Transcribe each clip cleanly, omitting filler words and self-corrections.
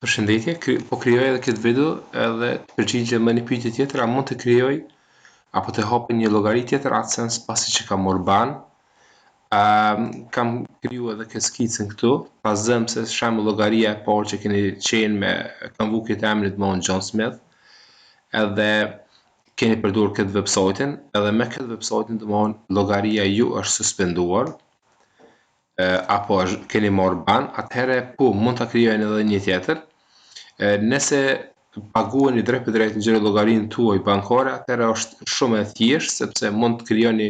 Përshëndetje, po krijoj edhe këtë video edhe të përgjigje me një pyetje tjetër, a mund të krijoj apo të hapë një llogari tjetër Adsense pasi që kam marrë ban. Kam kriju edhe këtë skicën këtu, pas zëm se shembull llogaria e parë që keni qenë me kam vu këtë emrin të John Smith, edhe keni përdorur këtë websajtin, edhe me këtë websajtin llogaria ju është suspenduar, apo keni marrë ban, atëherë po mund ta krijojnë edhe një tjetër. Nëse paguani drejt për drejt në llogarinë tuaj bankare, atëherë është shumë e thjeshtë sepse mund të krijoni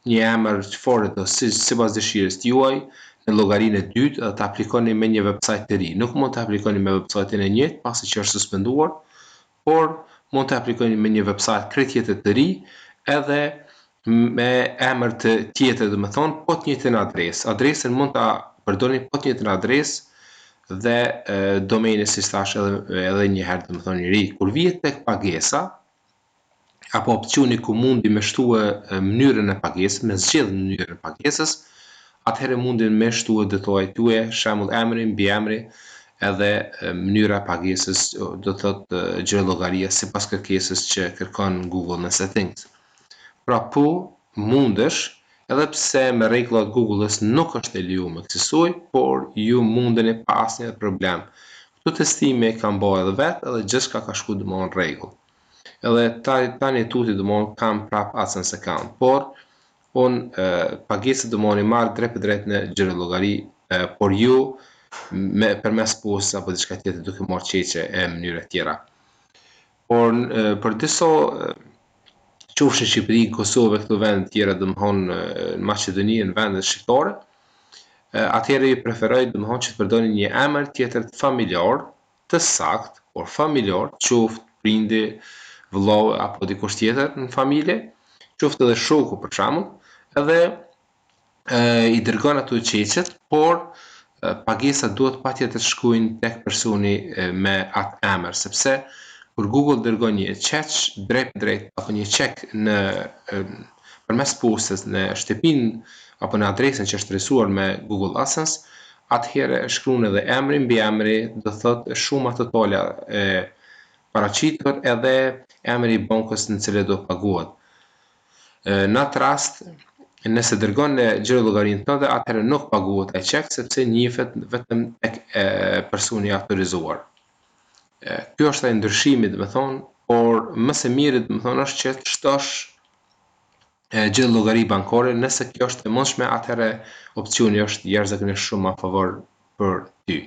një emër çfarë do sipas dëshirës juaj në llogarinë e dytë dhe ta aplikoni me një website të ri. Nuk mund të aplikoni me website-in e njëjtë pasi që është suspenduar, por mund të aplikoni me një website krejt tjetër të ri edhe me emër të tjetër, domethënë po të njëjtën adresë. Adresën mund ta përdorni po të njëjtën adresë dhe domeni si thash edhe një herë domethënë i ri. Kur vihet tek pagesa apo opsioni ku mundi me shtue mënyrën e pagesës, me zgjedh mënyrën e pagesës, atëherë mundin me shtue detajet tuaja, shembull emrin, mbiemri edhe mënyra e pagesës, do thotë llogaria sipas kërkesës që kërkon Google në settings. Pra po mundesh, edhe pse me rregullat Google-s nuk është e lejuar kësaj, por ju mundeni pa asnjë problem. Këto testime kam bërë edhe vetë edhe gjithçka ka shkuar domosdoshmë në rregull. Edhe tani tuti domosdoshmë kam prap Adsense account, por pagesat domosdoshmë i marr drejt për drejt në llogari, por ju përmes postës apo diçka tjetër duke marrë çeçe e mënyra tjera. Por për disa qofshin Shqipëri, Kosovë, këto vende tjera domthon në Maqedoni, në vendet shqiptare, atëherë ju preferoj domthon që të përdorni një emër tjetër familjar, të saktë, por familjar, qoftë prindi, vëllau apo dikush tjetër në familje, qoftë edhe shoku për shembull, edhe i dërgon ato çeçet, por pagesat duhet patjetër të shkojnë tek personi me atë emër, sepse kur Google dërgon një çeç drejt drejt apo një çek në përmes postës në shtëpinë apo në adresën që është rrethuar me Google Adsense, atëherë shkruan edhe emrin, mbiemri, do thotë shuma totale e paraqitur edhe emri i bankës në cilën do paguat. Në atë rast, nëse dërgon në llogarinë tënde, atëherë nuk paguhet ai çek sepse njihet vetëm tek personi autorizuar. Kjo është ai ndryshimi, domethënë, por më së miri domethënë është që të shtosh llogari bankare, nëse kjo është e mundshme, atëherë opsioni është jashtëzakonisht shumë a favor për ty.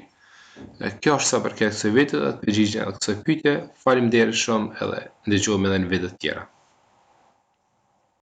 Kjo është sa për kësaj video, të përgjigjem edhe kësaj pyetje. Faleminderit shumë edhe ndëgjojmë edhe në video të tjera.